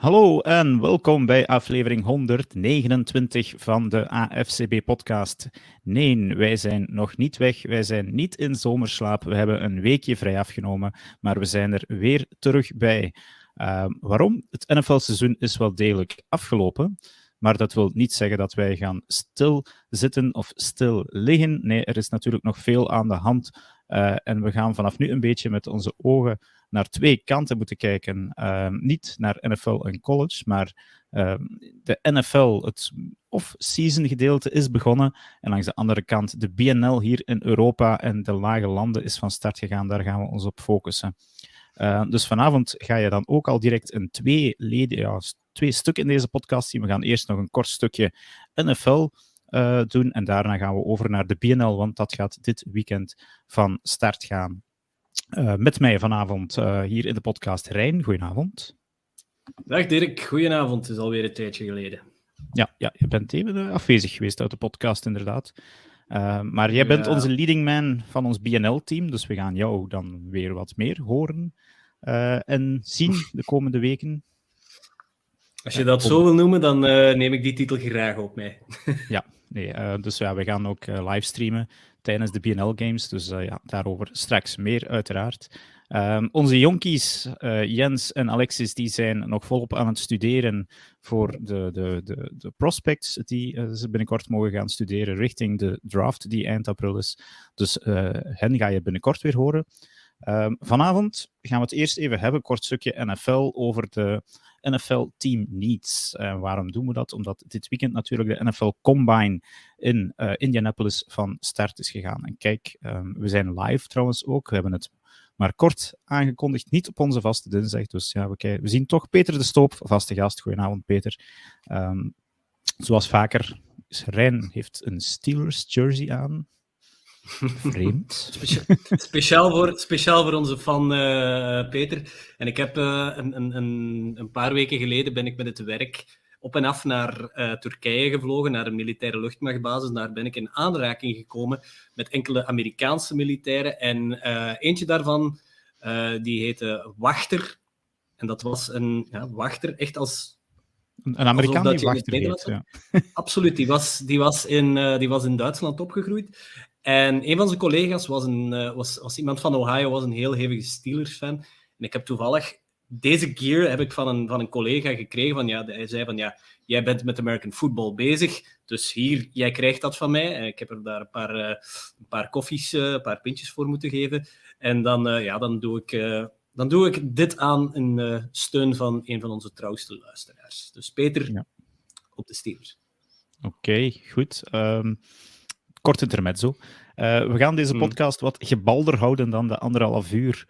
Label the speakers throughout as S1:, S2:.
S1: Hallo en welkom bij aflevering 129 van de AFCB Podcast. Nee, wij zijn nog niet weg, wij zijn niet in zomerslaap, we hebben een weekje vrij afgenomen, maar we zijn er weer terug bij. Waarom? Het NFL-seizoen is wel degelijk afgelopen, maar dat wil niet zeggen dat wij gaan stil zitten of stil liggen. Nee, er is natuurlijk nog veel aan de hand en we gaan vanaf nu een beetje met onze ogen naar twee kanten moeten kijken. Niet naar NFL en college, maar de NFL, het off-season gedeelte is begonnen. En langs de andere kant de BNL hier in Europa en de lage landen is van start gegaan. Daar gaan we ons op focussen. Dus vanavond ga je dan ook al direct een twee stukken in deze podcast zien. We gaan eerst nog een kort stukje NFL doen en daarna gaan we over naar de BNL, want dat gaat dit weekend van start gaan. Met mij vanavond hier in de podcast Rein. Goedenavond.
S2: Dag Dirk, goedenavond. Het is alweer een tijdje geleden.
S1: Ja, je bent even afwezig geweest uit de podcast, inderdaad. Maar jij bent onze leading man van ons BNL-team, dus we gaan jou dan weer wat meer horen en zien de komende weken.
S2: Als je dat zo wil noemen, dan neem ik die titel graag op mij.
S1: Dus we gaan ook livestreamen tijdens de BNL-games, dus daarover straks meer uiteraard. Onze jonkies, Jens en Alexis, die zijn nog volop aan het studeren voor de prospects die ze binnenkort mogen gaan studeren richting de draft die eind april is. Dus hen ga je binnenkort weer horen. Vanavond gaan we het eerst even hebben, een kort stukje NFL over de NFL Team Needs. Waarom doen we dat? Omdat dit weekend natuurlijk de NFL Combine in Indianapolis van start is gegaan. En kijk, we zijn live trouwens ook. We hebben het maar kort aangekondigd, niet op onze vaste dinsdag. Dus ja, we zien toch Peter de Stoop, vaste gast. Goedenavond, Peter. Zoals vaker, Rein heeft een Steelers jersey aan. Vreemd.
S2: Speciaal voor onze fan Peter. En ik heb een paar weken geleden ben ik met het werk op en af naar Turkije gevlogen, naar een militaire luchtmachtbasis. Daar ben ik in aanraking gekomen met enkele Amerikaanse militairen. En eentje daarvan, die heette Wachter. En dat was een wachter, echt als...
S1: Een Amerikaan die Wachter heet, ja.
S2: Absoluut, die was in Duitsland opgegroeid. En een van zijn collega's was iemand van Ohio, was een heel hevige Steelers-fan. En ik heb toevallig deze gear heb ik van een collega gekregen. Hij zei van, jij bent met American football bezig, dus hier, jij krijgt dat van mij. En ik heb er daar een paar koffies, een paar pintjes voor moeten geven. En dan doe ik dit aan in steun van een van onze trouwste luisteraars. Dus Peter, op de Steelers.
S1: Oké, goed. Kort intermezzo. We gaan deze podcast wat gebalder houden dan de 1,5 uur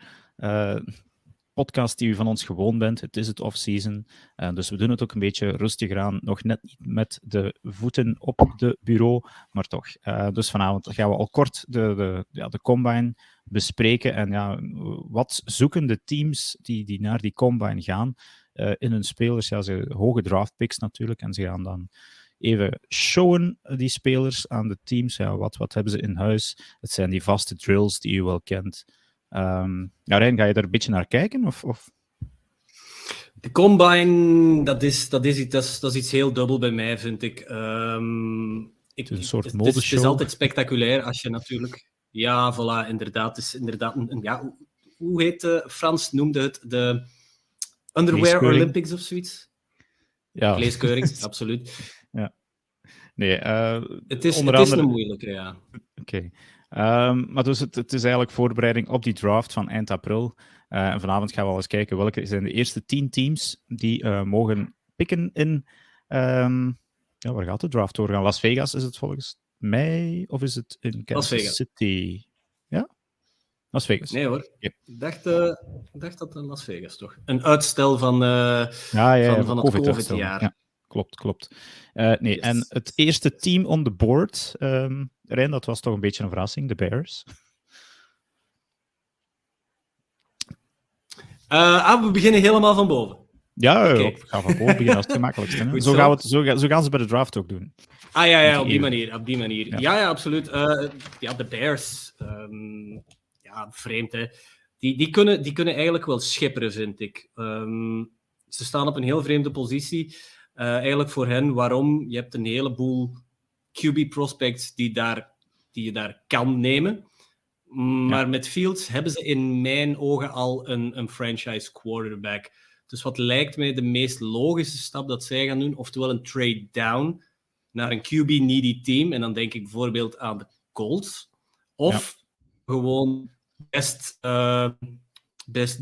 S1: podcast die u van ons gewoon bent. Het is het off-season, dus we doen het ook een beetje rustiger aan. Nog net niet met de voeten op de bureau, maar toch. Dus vanavond gaan we al kort de combine bespreken. En wat zoeken de teams die naar die combine gaan in hun spelers? Ja, ze hoge draftpicks natuurlijk, en ze gaan dan even showen, die spelers, aan de teams. Ja, wat hebben ze in huis? Het zijn die vaste drills die u wel kent. Rein, ga je daar een beetje naar kijken? Of?
S2: De combine, dat is iets heel dubbel bij mij, vind ik.
S1: Het is een soort modeshow.
S2: Het is altijd spectaculair als je natuurlijk... Ja, voilà, inderdaad. Het is inderdaad hoe heet Frans noemde het? De Underwear Olympics of zoiets?
S1: Ja.
S2: Vleeskeuring, absoluut.
S1: Ja. Nee,
S2: het is een moeilijke, ja.
S1: Oké. Maar dus het is eigenlijk voorbereiding op die draft van eind april. En vanavond gaan we al eens kijken welke zijn de eerste 10 teams die mogen pikken in... waar gaat de draft door gaan? Las Vegas is het volgens mij, of is het in Kansas City? Ja? Las Vegas.
S2: Nee hoor. Okay. Ik dacht dat in Las Vegas toch. Een uitstel van het COVID-jaar.
S1: Ja, klopt. Yes. En het eerste team on the board, Rein, dat was toch een beetje een verrassing, de Bears.
S2: We beginnen helemaal van boven.
S1: Ja, okay. Ik ga van boven beginnen als het gemakkelijkste. Hè? Zo gaan ze bij de draft ook doen.
S2: Op die manier. Ja, absoluut. De Bears. Vreemd, hè. Die kunnen eigenlijk wel schipperen, vind ik. ze staan op een heel vreemde positie. Eigenlijk voor hen, waarom? Je hebt een heleboel QB-prospects die je daar kan nemen. Maar met Fields hebben ze in mijn ogen al een franchise quarterback. Dus wat lijkt mij de meest logische stap dat zij gaan doen, oftewel een trade down naar een QB-needy team. En dan denk ik bijvoorbeeld aan de Colts. Of gewoon best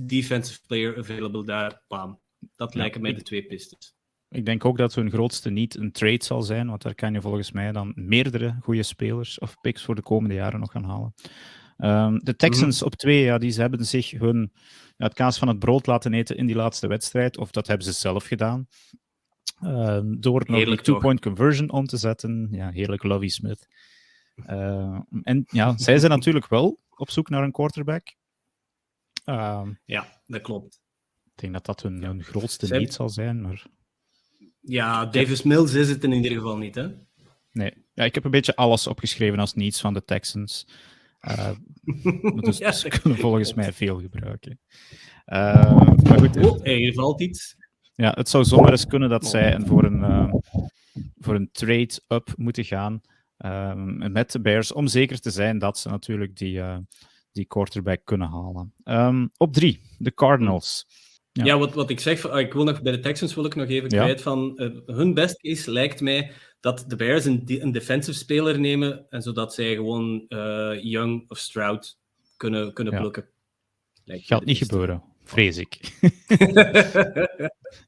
S2: defensive player available daar. Bam. Dat lijken mij de twee pistes.
S1: Ik denk ook dat hun grootste niet een trade zal zijn, want daar kan je volgens mij dan meerdere goede spelers of picks voor de komende jaren nog gaan halen. De Texans op 2, die hebben zich het kaas van het brood laten eten in die laatste wedstrijd, of dat hebben ze zelf gedaan. Door nog een 2-point conversion om te zetten. Ja, heerlijk, Lovie Smith. En ja, zij zijn natuurlijk wel op zoek naar een quarterback.
S2: Ja, dat klopt.
S1: Ik denk dat dat hun grootste niet zal zijn, maar...
S2: Ja, Davis Mills is het in ieder geval niet, hè?
S1: Nee. Ja, ik heb een beetje alles opgeschreven als niets van de Texans. Dus ze kunnen volgens mij veel gebruiken. Maar goed,
S2: hier valt iets.
S1: Ja, het zou zomaar eens kunnen dat zij voor een trade-up moeten gaan met de Bears, om zeker te zijn dat ze natuurlijk die quarterback kunnen halen. Op 3, de Cardinals.
S2: Ja, wat ik zeg, ik wil nog bij de Texans wil ik nog even kwijt van hun best case lijkt mij dat de Bears een defensive speler nemen en zodat zij gewoon Young of Stroud kunnen plukken.
S1: Gaat niet gebeuren, vrees ik.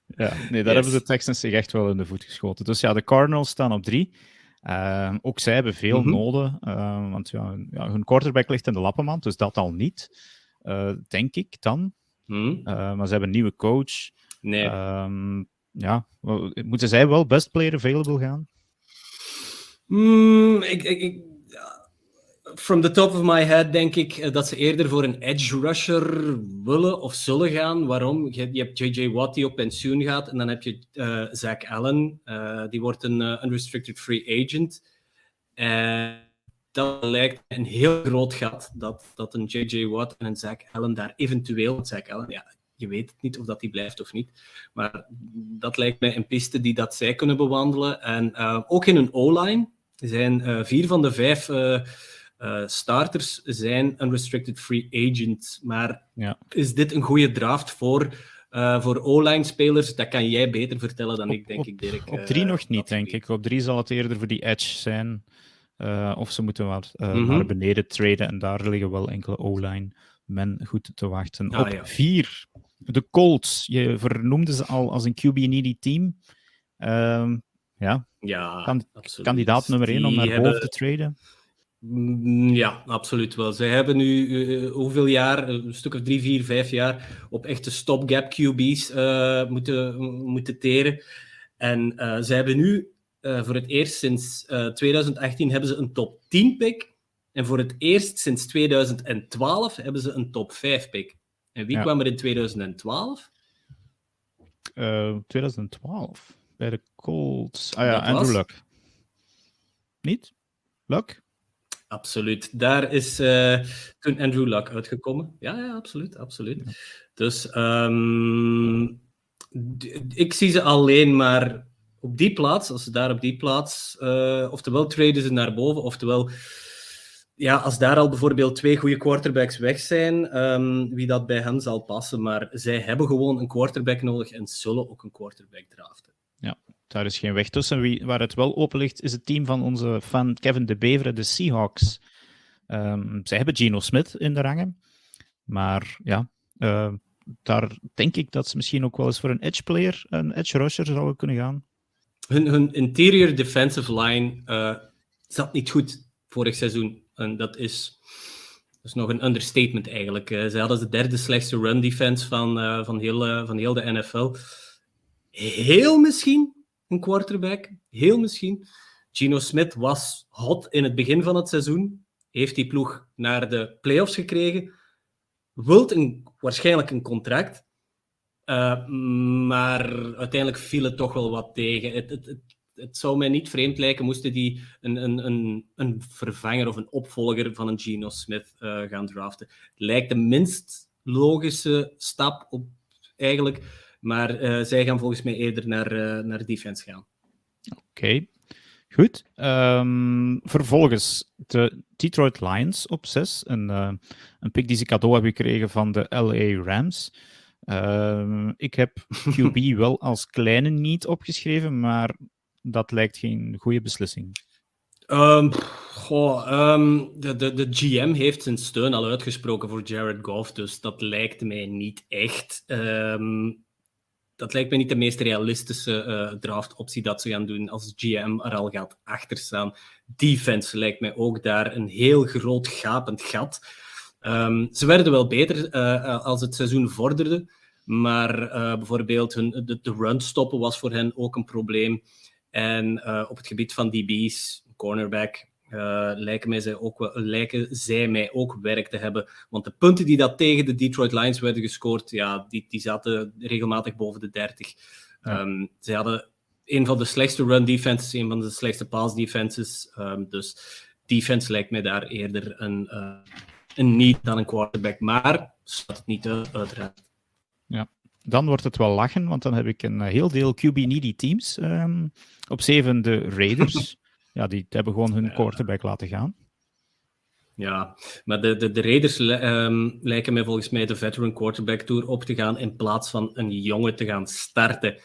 S1: Daar hebben de Texans zich echt wel in de voet geschoten. Dus ja, de Cardinals staan op 3. Ook zij hebben veel noden, want hun quarterback ligt in de lappenmand, dus dat al niet, denk ik dan. Maar ze hebben een nieuwe coach.
S2: Nee.
S1: Moeten zij wel best player available gaan?
S2: From the top of my head denk ik dat ze eerder voor een edge rusher willen of zullen gaan. Waarom? Je hebt J.J. Watt die op pensioen gaat en dan heb je Zach Allen. Die wordt een unrestricted free agent. Dat lijkt een heel groot gat dat een J.J. Watt en een Zach Allen daar eventueel... Zach Allen, je weet het niet of dat die blijft of niet. Maar dat lijkt mij een piste die dat zij kunnen bewandelen. En ook in een O-line zijn 4 van de 5 starters zijn unrestricted free agent. Maar is dit een goede draft voor O-line-spelers? Dat kan jij beter vertellen dan ik, denk ik, Dirk.
S1: Op 3 nog niet, denk ik. Op 3 zal het eerder voor die edge zijn. Of ze moeten wat naar beneden traden en daar liggen wel enkele O-line men goed te wachten. Op 4, de Colts. Je vernoemde ze al als een QB-needy team.
S2: Absoluut.
S1: Kandidaat nummer 1 om naar boven te traden.
S2: Ja, absoluut wel. Zij hebben nu hoeveel jaar, een stuk of 3, 4, 5 jaar, op echte stopgap QB's moeten teren. En zij hebben nu, voor het eerst sinds 2018, hebben ze een top 10 pick. En voor het eerst sinds 2012 hebben ze een top 5 pick. En wie kwam er in 2012?
S1: 2012? Bij de Colts. Andrew Luck. Niet? Luck?
S2: Absoluut. Daar is toen Andrew Luck uitgekomen. Ja, absoluut. Ja. Dus ik zie ze alleen maar op die plaats, als ze daar op die plaats, oftewel traden ze naar boven, oftewel, als daar al bijvoorbeeld 2 goede quarterbacks weg zijn, wie dat bij hen zal passen. Maar zij hebben gewoon een quarterback nodig en zullen ook een quarterback draften.
S1: Ja, daar is geen weg tussen. Waar het wel open ligt, is het team van onze fan Kevin de Beveren, de Seahawks. Zij hebben Geno Smith in de rangen. Maar daar denk ik dat ze misschien ook wel eens voor een edge player, een edge rusher zouden kunnen gaan.
S2: Hun interior defensive line zat niet goed vorig seizoen. En dat is nog een understatement eigenlijk. Zij hadden de 3e slechtste run defense van heel de NFL. Heel misschien een quarterback. Heel misschien. Geno Smith was hot in het begin van het seizoen. Heeft die ploeg naar de playoffs gekregen. Wilt waarschijnlijk een contract. Maar uiteindelijk viel het toch wel wat tegen. Het zou mij niet vreemd lijken moesten die een vervanger of een opvolger van een Geno Smith gaan draften. Het lijkt de minst logische stap op eigenlijk Maar zij gaan volgens mij eerder naar defense gaan.
S1: Oké. Goed. Vervolgens de Detroit Lions op 6. Een pick die ze cadeau hebben gekregen van de LA Rams. Ik heb QB wel als kleine niet opgeschreven, maar dat lijkt geen goede beslissing.
S2: De GM heeft zijn steun al uitgesproken voor Jared Goff, dus dat lijkt mij niet echt. Dat lijkt mij niet de meest realistische draftoptie dat ze gaan doen als GM er al gaat achter staan. Defense lijkt mij ook daar een heel groot gapend gat. Ze werden wel beter als het seizoen vorderde, maar bijvoorbeeld de run stoppen was voor hen ook een probleem. En op het gebied van DB's, cornerback, lijken zij mij ook werk te hebben. Want de punten die dat tegen de Detroit Lions werden gescoord, ja, die zaten regelmatig boven de 30. Ja. Zij hadden een van de slechtste run defenses, een van de slechtste pass defenses. Dus defense lijkt mij daar eerder een need dan een quarterback. Maar staat het niet uiteraard.
S1: Ja. Dan wordt het wel lachen, want dan heb ik een heel deel QB-needy teams. Op 7 de Raiders. Ja, die hebben gewoon hun quarterback laten gaan. Ja, maar de Raiders lijken mij volgens mij de veteran quarterback tour op te gaan in plaats van een jongen te gaan starten.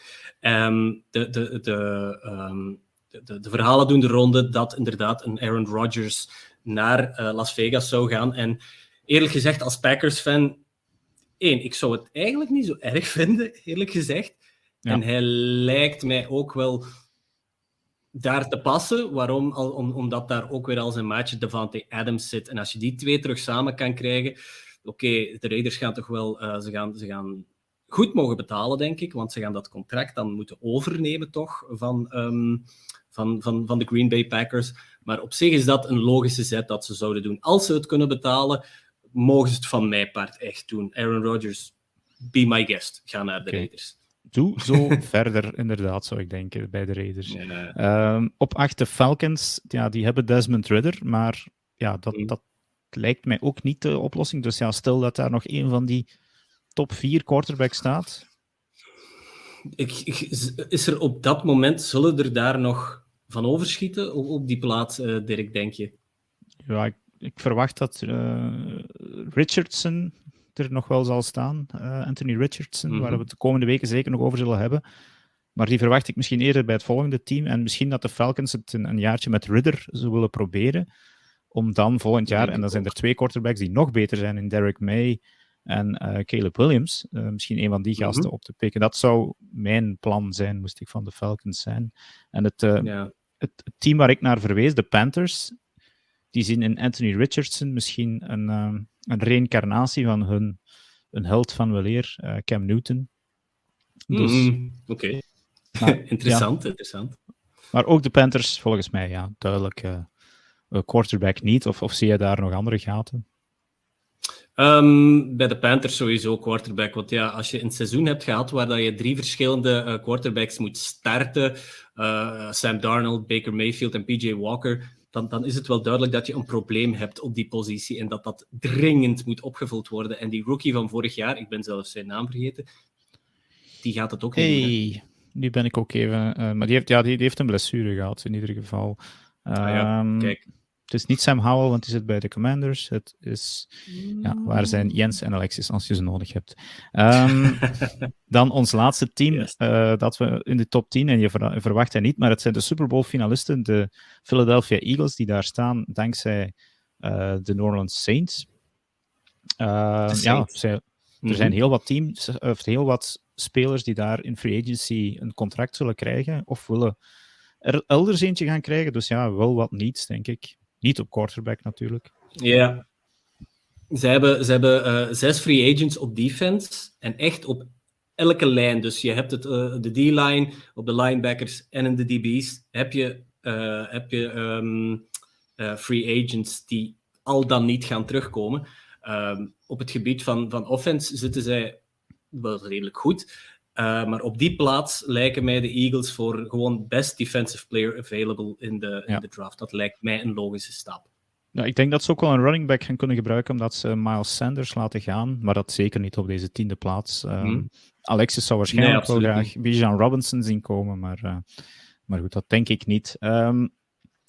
S1: De verhalen doen de ronde dat inderdaad een Aaron Rodgers naar Las Vegas zou gaan. En eerlijk gezegd, als Packers-fan, ik zou het eigenlijk niet zo erg vinden, eerlijk gezegd. Ja. En hij lijkt mij ook wel daar te passen. Waarom? Omdat daar ook weer al zijn maatje Davante Adams zit. En als je die twee terug samen kan krijgen... Oké, de Raiders gaan toch wel... Ze gaan goed mogen betalen, denk ik. Want ze gaan dat contract dan moeten overnemen, toch? Van de Green Bay Packers. Maar op zich is dat een logische zet dat ze zouden doen. Als ze het kunnen betalen, mogen ze het van mijn part echt doen. Aaron Rodgers, be my guest. Ga naar de Raiders. Doe zo verder, inderdaad, zou ik denken, bij de Raiders. Ja. Op 8 de Falcons, ja, die hebben Desmond Ridder, maar ja, dat lijkt mij ook niet de oplossing. Dus ja, stel dat daar nog een van die top 4 quarterbacks staat.
S2: Is er op dat moment, zullen er daar nog van overschieten op die plaats, Dirk, denk je?
S1: Ja, ik verwacht dat Richardson er nog wel zal staan. Anthony Richardson, waar we het de komende weken zeker nog over zullen hebben. Maar die verwacht ik misschien eerder bij het volgende team. En misschien dat de Falcons het een jaartje met Ridder zullen willen proberen. Om dan volgend jaar, en dan zijn er 2 quarterbacks die nog beter zijn in Derek May en Caleb Williams. Misschien een van die gasten op te pikken. Dat zou mijn plan zijn, moest ik van de Falcons zijn. En het team waar ik naar verwees, de Panthers, die zien in Anthony Richardson misschien een reïncarnatie van hun held van weleer, Cam Newton. Dus,
S2: Oké. Interessant.
S1: Maar ook de Panthers, volgens mij, ja, duidelijk quarterback niet. Of zie je daar nog andere gaten?
S2: Bij de Panthers sowieso quarterback. Want ja, als je een seizoen hebt gehad waar dat je 3 verschillende quarterbacks moet starten, Sam Darnold, Baker Mayfield en PJ Walker, dan is het wel duidelijk dat je een probleem hebt op die positie en dat dringend moet opgevuld worden. En die rookie van vorig jaar, ik ben zelfs zijn naam vergeten, die gaat het ook niet doen.
S1: Nu ben ik ook even... maar die heeft een blessure gehad, in ieder geval.
S2: Kijk.
S1: Het is niet Sam Howell, want die zit bij de Commanders. Het is... Ja, waar zijn Jens en Alexis als je ze nodig hebt? Dan ons laatste team, dat we in de top 10, en je verwacht hij niet, maar het zijn de Super Bowl finalisten, de Philadelphia Eagles, die daar staan dankzij de New Orleans Saints. Er zijn heel wat teams, of heel wat spelers die daar in free agency een contract zullen krijgen, of willen er elders eentje gaan krijgen. Dus ja, wel wat niets, denk ik. Niet op quarterback natuurlijk.
S2: Ja. Ze hebben 6 free agents op defense en echt op elke lijn. Dus je hebt de D-line, op de linebackers en in de DB's heb je free agents die al dan niet gaan terugkomen. Op het gebied van offense zitten zij wel redelijk goed. Maar op die plaats lijken mij de Eagles voor gewoon best defensive player available in de draft. Dat lijkt mij een logische stap.
S1: Ja, ik denk dat ze ook wel een running back gaan kunnen gebruiken, omdat ze Miles Sanders laten gaan, maar dat zeker niet op deze 10e plaats. Alexis zou waarschijnlijk wel
S2: absoluut
S1: graag Bijan Robinson zien komen, maar goed, dat denk ik niet.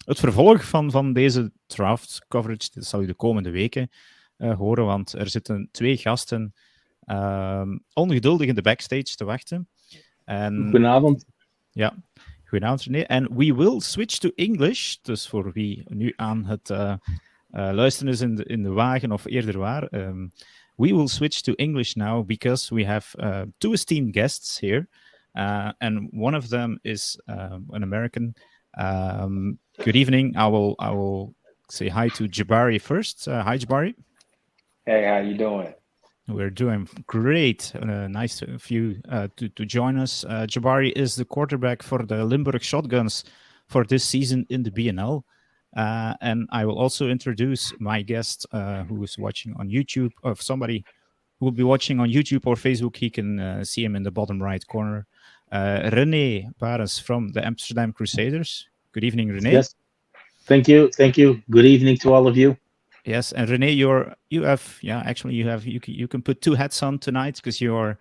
S1: Het vervolg van deze draft coverage, dat zal u de komende weken horen, want er zitten 2 gasten ongeduldig in de backstage te wachten.
S3: Goedenavond.
S1: Ja, goedenavond René. En we will switch to English, dus voor wie nu aan het luisteren is in de wagen of eerder waar, we will switch to English now because we have 2 esteemed guests here, and one of them is an American. Good evening. I will say hi to Jabari first. Hi, Jabari.
S4: Hey, how you doing?
S1: We're doing great. Nice of you to join us. Jabari is the quarterback for the Limburg Shotguns for this season in the BNL. And I will also introduce my guest who is watching on YouTube, or somebody who will be watching on YouTube or Facebook. He can see him in the bottom right corner. René Barens from the Amsterdam Crusaders. Good evening, René.
S3: Yes. Thank you. Good evening to all of you.
S1: Yes, and René, you can put 2 hats on tonight because you're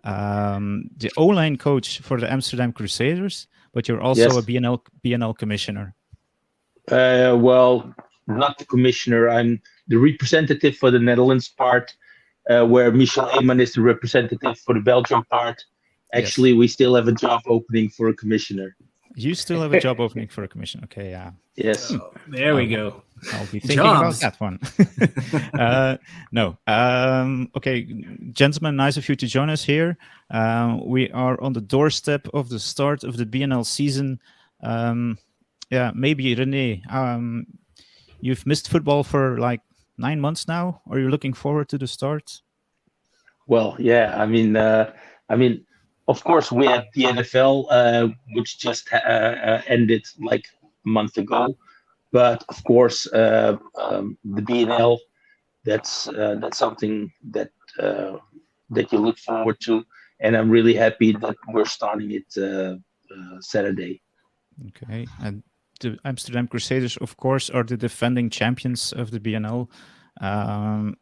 S1: the O-line coach for the Amsterdam Crusaders, but you're also a BNL commissioner.
S3: Well, not the commissioner. I'm the representative for the Netherlands part, where Michel Eeman is the representative for the Belgium part. Actually, we still have a job opening for a commissioner.
S1: You still have a job opening for a commissioner. Okay, yeah.
S3: Yes.
S2: Oh, there we go.
S1: I'll be thinking about that one. No. Okay, gentlemen, nice of you to join us here. We are on the doorstep of the start of the BNL season. Maybe René, you've missed football for like 9 months now. Are you looking forward to the start?
S3: Well, yeah. I mean, of course, we had the NFL, which just ended like a month ago. But of course, the BNL, that's something that you look forward to, and I'm really happy that we're starting it Saturday.
S1: Okay, and the Amsterdam Crusaders, of course, are the defending champions of the BNL.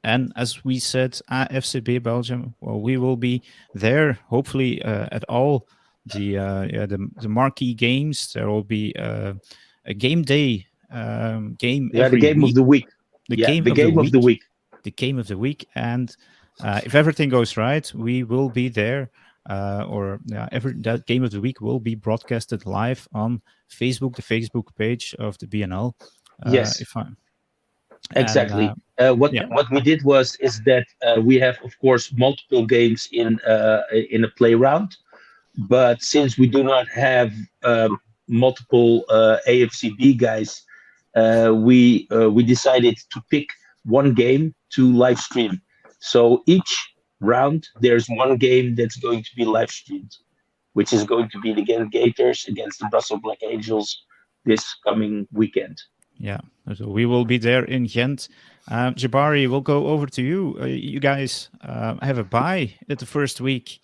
S1: And as we said, AFCB Belgium, well, we will be there, hopefully, at all the marquee games. There will be a game day game.
S3: The game
S1: week.
S3: of the week.
S1: The game of the week. The game of the week. And if everything goes right, we will be there. That game of the week will be broadcasted live on Facebook, the Facebook page of the BNL.
S3: Yes. Exactly. What we did is that we have, of course, multiple games in a play round, but since we do not have multiple AFCB guys, we decided to pick one game to live stream. So each round there's one game that's going to be live streamed, which is going to be the Ghent Gators against the Brussels Black Angels this coming weekend.
S1: Yeah, so we will be there in Ghent. Jabari, we'll go over to you. You guys have a bye at the first week.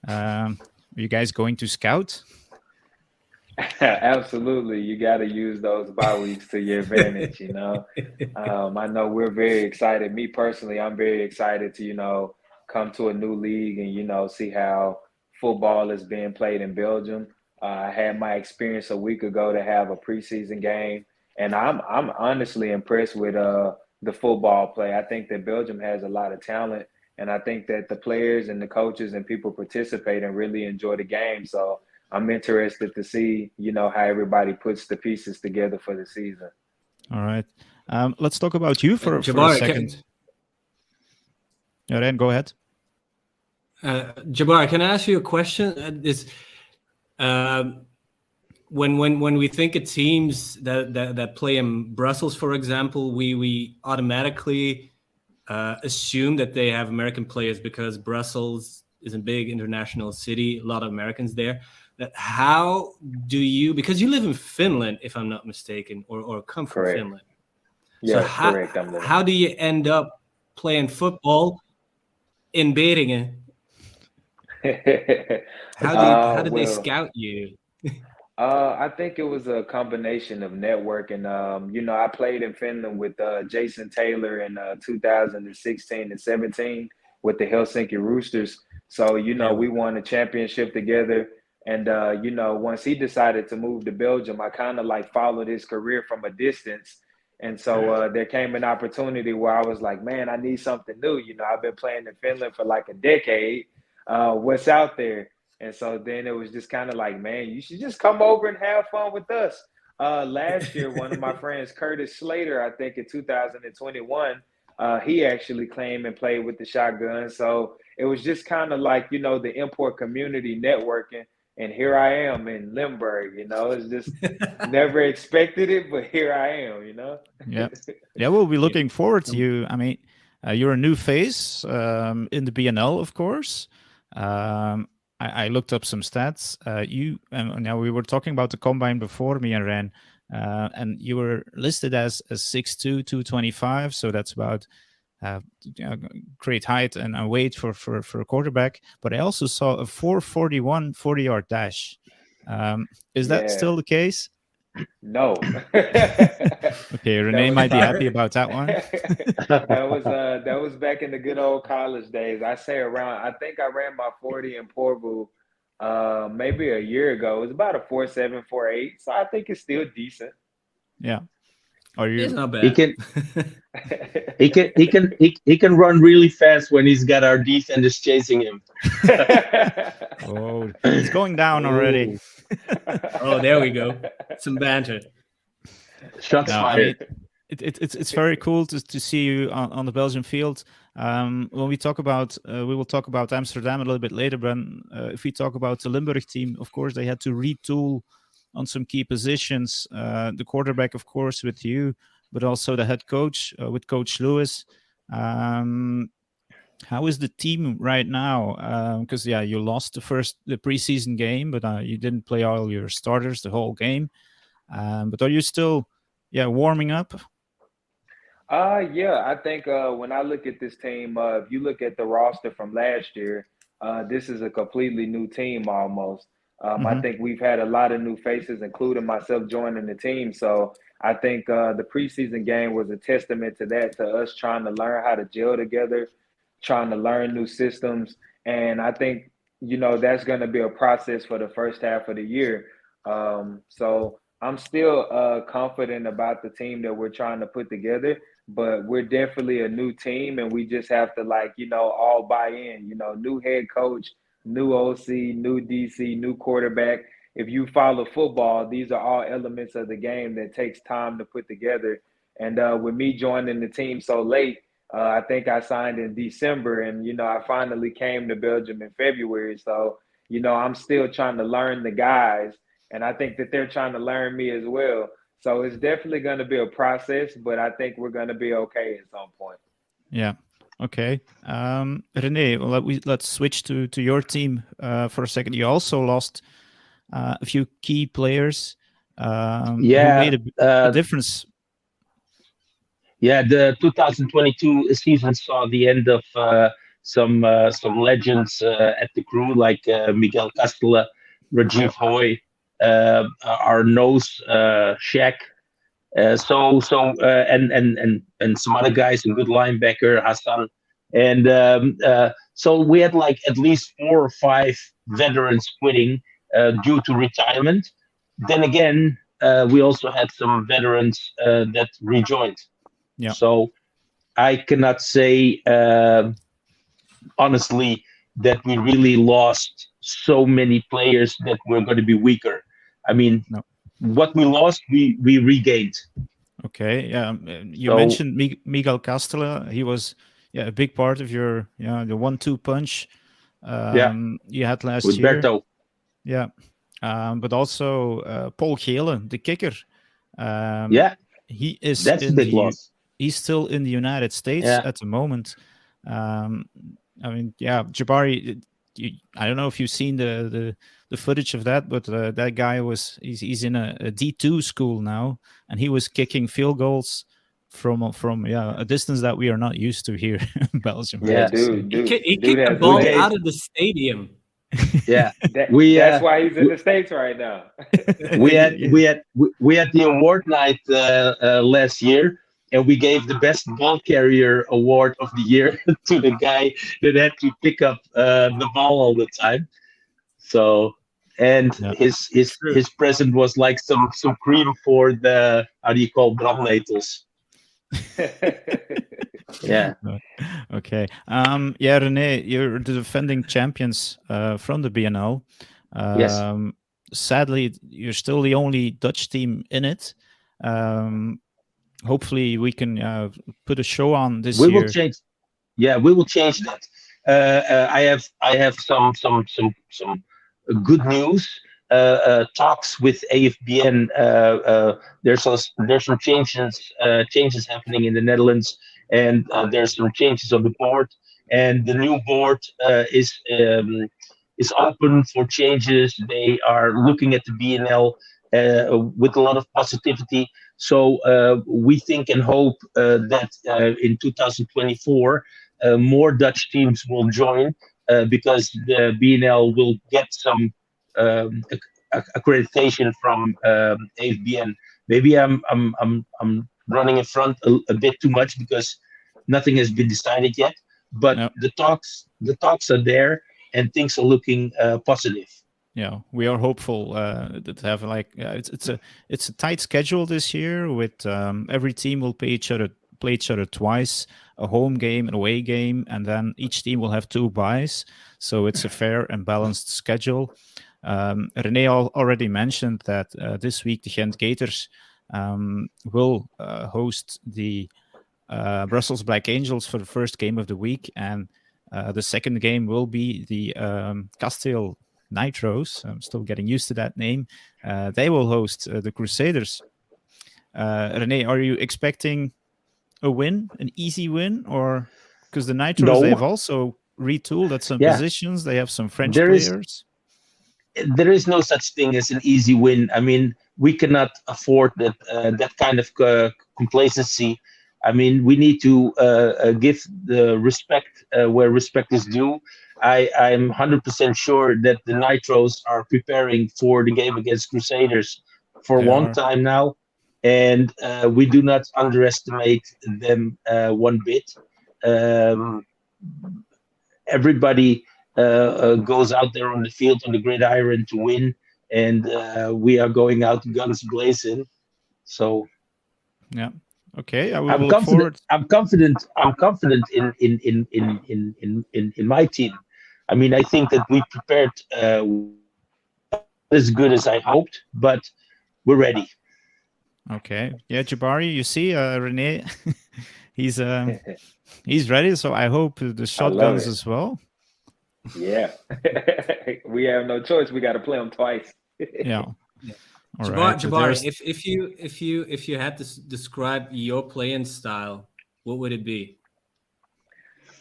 S1: Are you guys going to scout?
S4: Absolutely. You got to use those bye weeks to your advantage, you know. I know we're very excited. Me personally, I'm very excited to, come to a new league and, see how football is being played in Belgium. I had my experience a week ago to have a preseason game. And I'm honestly impressed with the football play. I think that Belgium has a lot of talent, and I think that the players and the coaches and people participate and really enjoy the game. So I'm interested to see, how everybody puts the pieces together for the season.
S1: All right. Let's talk about you for a second. Rein, go ahead.
S2: Jabari, can I ask you a question? When we think of teams that play in Brussels, for example, we automatically assume that they have American players because Brussels is a big international city, a lot of Americans there. How do you, because you live in Finland, if I'm not mistaken, or come from
S4: Correct.
S2: Finland.
S4: Yeah,
S2: so
S4: correct.
S2: How do you end up playing football in Beringen? How did they scout you?
S4: I think it was a combination of networking. I played in Finland with Jason Taylor in 2016 and 17 with the Helsinki Roosters. So, we won a championship together. And, once he decided to move to Belgium, I kind of like followed his career from a distance. And so there came an opportunity where I was like, man, I need something new. I've been playing in Finland for like a decade. What's out there? And so then it was just kind of like, man, you should just come over and have fun with us. Last year, one of my friends, Curtis Slater, I think in 2021, he actually came and played with the shotgun. So it was just kind of like, the import community networking. And here I am in Limburg, it's just never expected it, but here I am,
S1: Yeah, we'll be looking forward to you. I mean, you're a new face in the BNL, of course. I looked up some stats. Now we were talking about the combine before, me and Rein, and you were listed as a 6'2", 225, so that's about great height and weight for a quarterback. But I also saw a 4.41 40-yard dash. Is that still the case?
S4: No.
S1: Okay, René might be happy about that one.
S4: That was back in the good old college days. I think I ran my 40 in Porvoo maybe a year ago. It was about a 4.7, 4.8. So I think it's still decent.
S1: Yeah.
S2: It's not bad.
S3: He can run really fast when he's got our defenders chasing him.
S1: Oh, it's going down already.
S2: Oh, there we go. Some banter.
S3: Shots fired.
S1: It's very cool to see you on the Belgian field. When we talk about, we will talk about Amsterdam a little bit later. But if we talk about the Limburg team, of course they had to retool on some key positions. The quarterback, of course, with you, but also the head coach with Coach Lewis. How is the team right now? Because you lost the preseason game, but you didn't play all your starters the whole game. But are you still warming up?
S4: I think when I look at this team, if you look at the roster from last year, this is a completely new team almost. I think we've had a lot of new faces, including myself joining the team. So I think the preseason game was a testament to that, to us trying to learn how to gel together, trying to learn new systems. And I think, that's going to be a process for the first half of the year. So I'm still confident about the team that we're trying to put together, but we're definitely a new team and we just have to all buy in, new head coach, new OC, new DC, new quarterback. If you follow football, these are all elements of the game that takes time to put together. And with me joining the team so late, I think I signed in December and, I finally came to Belgium in February. So, I'm still trying to learn the guys and I think that they're trying to learn me as well. So it's definitely going to be a process, but I think we're going to be okay at some point.
S1: Yeah. Okay. René, let's switch to your team for a second. You also lost a few key players who made a difference.
S3: Yeah, the 2022 season saw the end of some legends at the crew, like Miguel Castella, Rajiv Hoy, our nose Shaq. And some other guys, a good linebacker, Hassan. And so we had at least 4 or 5 veterans quitting due to retirement. Then again, we also had some veterans that rejoined.
S1: Yeah.
S3: So I cannot say honestly that we really lost so many players that we're going to be weaker. I mean, what we lost, we regained.
S1: Okay. Yeah. You mentioned Miguel Castella. He was a big part of your the 1-2 punch you had last
S3: with
S1: year.
S3: Berto.
S1: Yeah. But also Paul Gele, the kicker. He is
S3: that's a big loss.
S1: He's still in the United States at the moment. I mean, Jabari. I don't know if you've seen the footage of that, but that guy he's in a D2 school now, and he was kicking field goals from a distance that we are not used to here in Belgium.
S4: Yeah, dude,
S2: he kicked the ball out of the stadium.
S3: Yeah,
S4: that's why he's in the States right now.
S3: we had the award night last year, and we gave the best ball carrier award of the year to the guy that had to pick up the ball all the time. So, and his present was like some cream for the, how do you call, brandnetels. Yeah.
S1: Okay. René, you're the defending champions from the BNL.
S3: Yes.
S1: Sadly, you're still the only Dutch team in it. Hopefully, we can put a show on this year.
S3: We will change. Yeah, we will change that. I have some good news. Talks with AFBN. There's some changes happening in the Netherlands, and there's some changes on the board. And the new board is open for changes. They are looking at the BNL with a lot of positivity. So we think and hope that in 2024 more Dutch teams will join because the BNL will get some accreditation from AFBN. Maybe I'm running in front a bit too much because nothing has been decided yet. But the talks are there, and things are looking positive.
S1: Yeah, we are hopeful to have it's a tight schedule this year. With every team will play each other twice, a home game, an away game, and then each team will have 2 byes. So it's a fair and balanced schedule. René already mentioned that this week the Gent Gators will host the Brussels Black Angels for the first game of the week, and the second game will be the Kasteel Nitros. I'm still getting used to that name. They will host the Crusaders. René, are you expecting a win, an easy win, or because the Nitros they have also retooled at some positions? They have some French players.
S3: There is no such thing as an easy win. I mean, we cannot afford that kind of complacency. I mean, we need to give the respect where respect is due. I'm 100% sure that the Nitros are preparing for the game against Crusaders for a long time now, and we do not underestimate them one bit. Everybody goes out there on the field on the gridiron to win, and we are going out guns blazing. So,
S1: yeah. Okay, I'm confident.
S3: I'm confident in my team. I mean, I think that we prepared as good as I hoped, but we're ready.
S1: Okay, yeah, Jabari, you see, René, he's ready. So I hope the shotguns as well.
S4: Yeah, we have no choice. We got to play them twice.
S1: Yeah. All
S2: Jabari, if you had to describe your playing style, what would it be?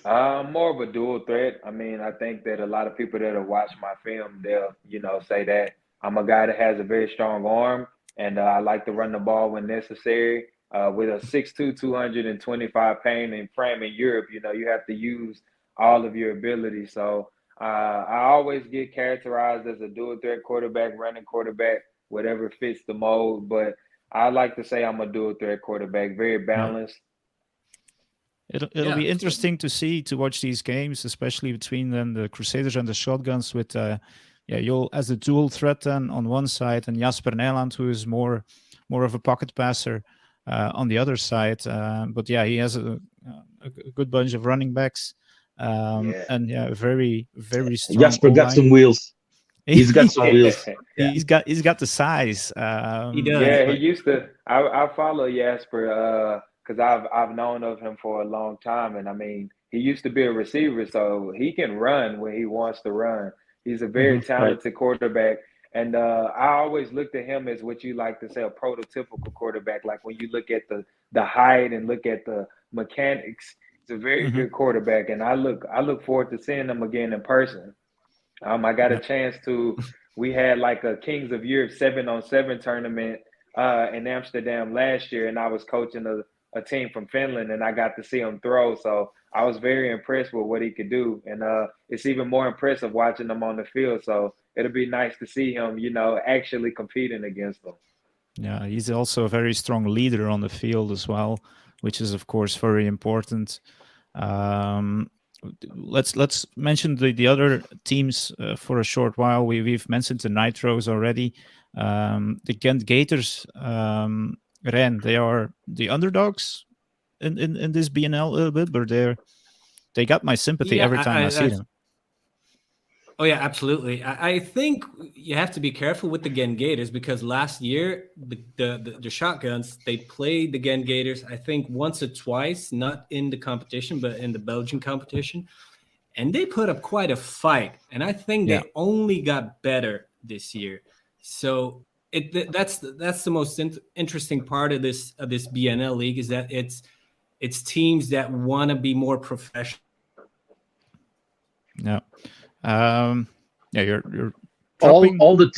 S4: More of a dual threat. I mean, I think that a lot of people that have watched my film, they'll, say that I'm a guy that has a very strong arm, and I like to run the ball when necessary. With a 6'2", 225 pound and frame in Europe, you have to use all of your ability. So I always get characterized as a dual threat quarterback, running quarterback, whatever fits the mold. But I like to say I'm a dual threat quarterback, very balanced.
S1: It'll be interesting to watch these games, especially between the Crusaders and the Shotguns with you'll as a dual threat then on one side, and Jasper Nijland, who is more of a pocket passer on the other side. But he has a good bunch of running backs. And very, very strong.
S3: Jasper got some wheels. He's got some wheels.
S1: He's got the size.
S2: He does.
S4: Yeah, he used to. I follow Jasper because I've known of him for a long time, and I mean, he used to be a receiver, so he can run when he wants to run. He's a very talented quarterback, and I always looked at him as what you like to say a prototypical quarterback. Like when you look at the height and look at the mechanics, he's a very good quarterback, and I look forward to seeing him again in person. I got a chance to. We had like a Kings of Europe 7-on-7 tournament in Amsterdam last year, and I was coaching a team from Finland, and I got to see him throw. So I was very impressed with what he could do, and it's even more impressive watching him on the field. So it'll be nice to see him, actually competing against them.
S1: Yeah, he's also a very strong leader on the field as well, which is of course very important. Let's mention the other teams for a short while. We've mentioned the Nitros already. The Ghent Gators, Rein, they are the underdogs in this BNL a little bit, but they got my sympathy every time I see them.
S2: Oh yeah, absolutely. I think you have to be careful with the Ghent Gators because last year the Shotguns, they played the Ghent Gators I think once or twice, not in the competition but in the Belgian competition, and they put up quite a fight. And I think they only got better this year. So that's the most interesting part of this BNL league is that it's teams that want to be more professional.
S1: Yeah. You're
S3: all the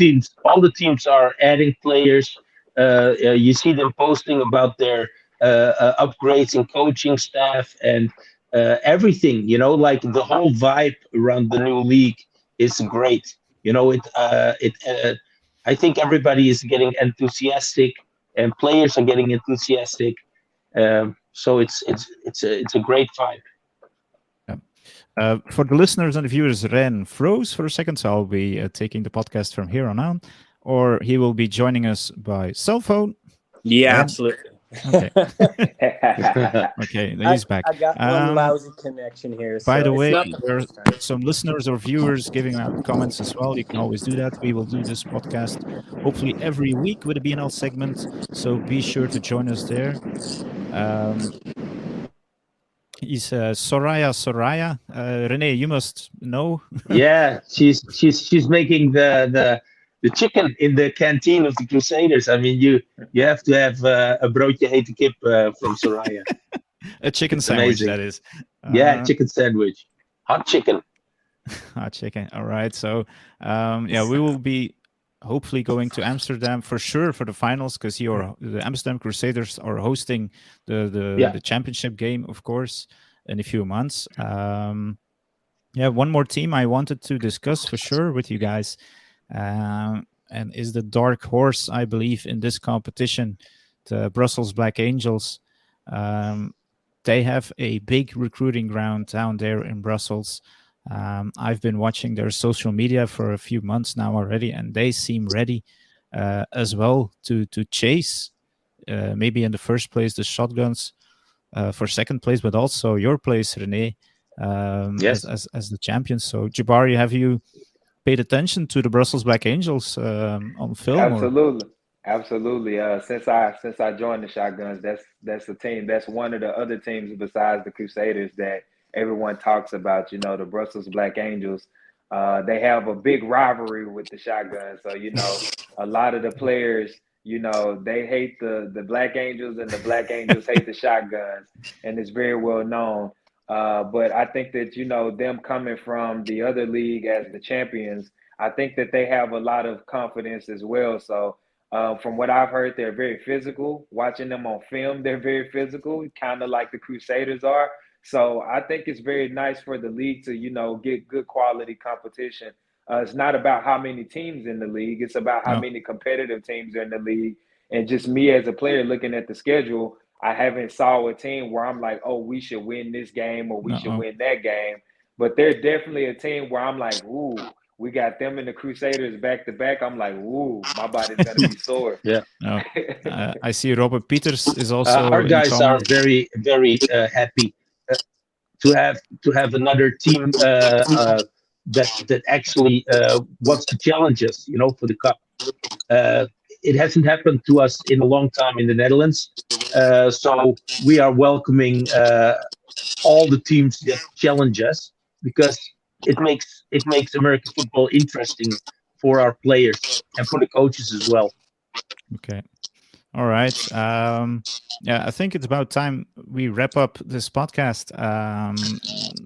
S3: teams are adding players. You see them posting about their upgrades in coaching staff and everything. Like the whole vibe around the new league is great. I think everybody is getting enthusiastic, and players are getting enthusiastic. So it's a great vibe.
S1: For the listeners and the viewers, Rein froze for a second, so I'll be taking the podcast from here on out, or he will be joining us by cell phone.
S5: Yeah, absolutely.
S1: Okay. Okay, he's back.
S5: I got one lousy connection here.
S1: By the way, there are some listeners or viewers giving out comments as well. You can always do that. We will do this podcast hopefully every week with a BNL segment, so be sure to join us there. Is Soraya. René, you must know.
S3: Yeah, she's making the chicken in the canteen of the Crusaders. I mean, you have to have a broodje hete kip from Soraya.
S1: A chicken sandwich, that is.
S3: Yeah, chicken sandwich. Hot chicken.
S1: Hot chicken. All right. So, we will be hopefully going to Amsterdam for sure for the finals because the Amsterdam Crusaders are hosting the championship game, of course, in a few months. One more team I wanted to discuss for sure with you guys, and is the dark horse, I believe, in this competition, the Brussels Black Angels. They have a big recruiting ground down there in Brussels. I've been watching their social media for a few months now already, and they seem ready as well to chase maybe in the first place the Shotguns for second place, but also your place, René, as the champions. So, Jabari, have you paid attention to the Brussels Black Angels on film?
S4: Absolutely. Since I joined the Shotguns, that's the team. That's one of the other teams besides the Crusaders that everyone talks about, the Brussels Black Angels. They have a big rivalry with the Shotguns. So, a lot of the players, they hate the Black Angels and the Black Angels hate the Shotguns. And it's very well known. But I think that, them coming from the other league as the champions, I think that they have a lot of confidence as well. So from what I've heard, they're very physical. Watching them on film, they're very physical, kind of like the Crusaders are. So I think it's very nice for the league to, get good quality competition. It's not about how many teams in the league. It's about how many competitive teams are in the league. And just me as a player looking at the schedule, I haven't saw a team where I'm like, oh, we should win this game or we should win that game. But they're definitely a team where I'm like, ooh, we got them and the Crusaders back to back. I'm like, ooh, my body's going to be sore.
S1: Yeah. No. I see Robert Peters is also.
S3: Our guys are very, very happy to have another team that actually wants to challenge us, for the cup. It hasn't happened to us in a long time in the Netherlands, so we are welcoming all the teams that challenge us because it makes American football interesting for our players and for the coaches as well.
S1: Okay. All right. I think it's about time we wrap up this podcast.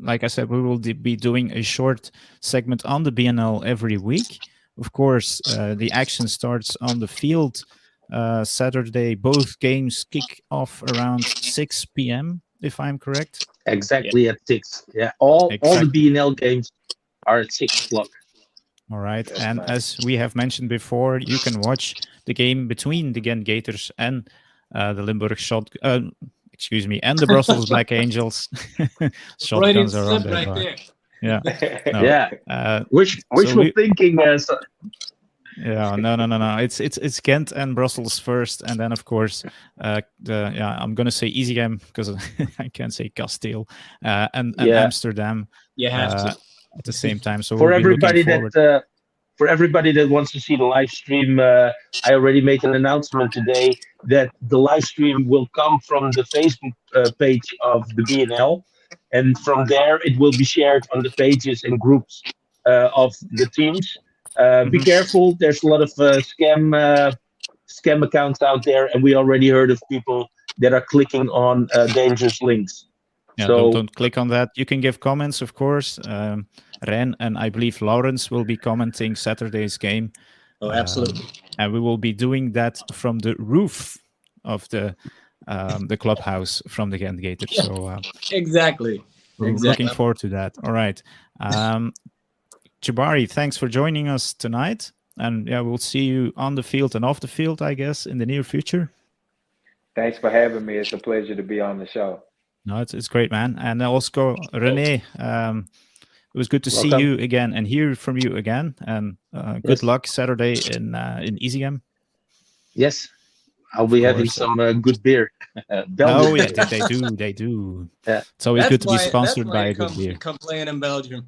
S1: Like I said, we will be doing a short segment on the BNL every week. Of course, the action starts on the field Saturday. Both games kick off around 6 p.m., if I'm correct.
S3: Exactly at 6. Yeah, all the BNL games are at 6 o'clock.
S1: All right, and as we have mentioned before, you can watch the game between the Ghent Gators and the Limburg and the Brussels Black Angels. Shotguns are on their bar. Yeah. No.
S3: Yeah. Wishful thinking.
S1: Yeah, no. It's Ghent and Brussels first, and then of course, I'm gonna say Easygem because I can't say Castile, and Amsterdam.
S2: You have to
S1: at the same time. So
S3: for everybody that wants to see the live stream, I already made an announcement today that the live stream will come from the Facebook page of the BNL, and from there it will be shared on the pages and groups of the teams. Be careful. There's a lot of scam accounts out there, and we already heard of people that are clicking on dangerous links.
S1: Yeah,
S3: so
S1: don't click on that. You can give comments, of course. Rein and I believe Lawrence will be commenting Saturday's game.
S2: Oh, absolutely.
S1: And we will be doing that from the roof of the clubhouse from the Ghent Gators. So
S2: exactly.
S1: We're looking forward to that. All right. Jabari, thanks for joining us tonight. And we'll see you on the field and off the field, I guess, in the near future.
S4: Thanks for having me. It's a pleasure to be on the show.
S1: No, it's great, man. And also, René, it was good to see you again and hear from you again. And good luck Saturday in Easygem.
S3: Yes, I'll be having some good beer.
S1: Oh, yeah, they do. Yeah. It's always good to be sponsored by a good beer.
S2: Come playing in Belgium.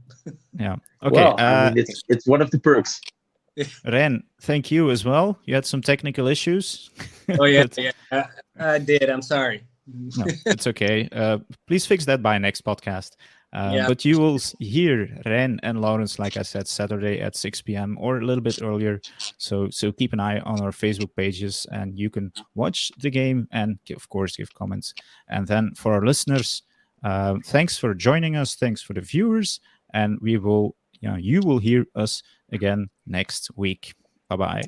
S1: Yeah. Okay.
S3: Well, I mean, it's one of the perks.
S1: Rein, thank you as well. You had some technical issues.
S2: Oh, yeah. I did. I'm sorry.
S1: No, it's okay. Please fix that by next podcast. But you will hear Rein and Lawrence, like I said, Saturday at 6 p.m. or a little bit earlier. So keep an eye on our Facebook pages, and you can watch the game and, of course, give comments. And then for our listeners, thanks for joining us. Thanks for the viewers, and you will hear us again next week. Bye-bye.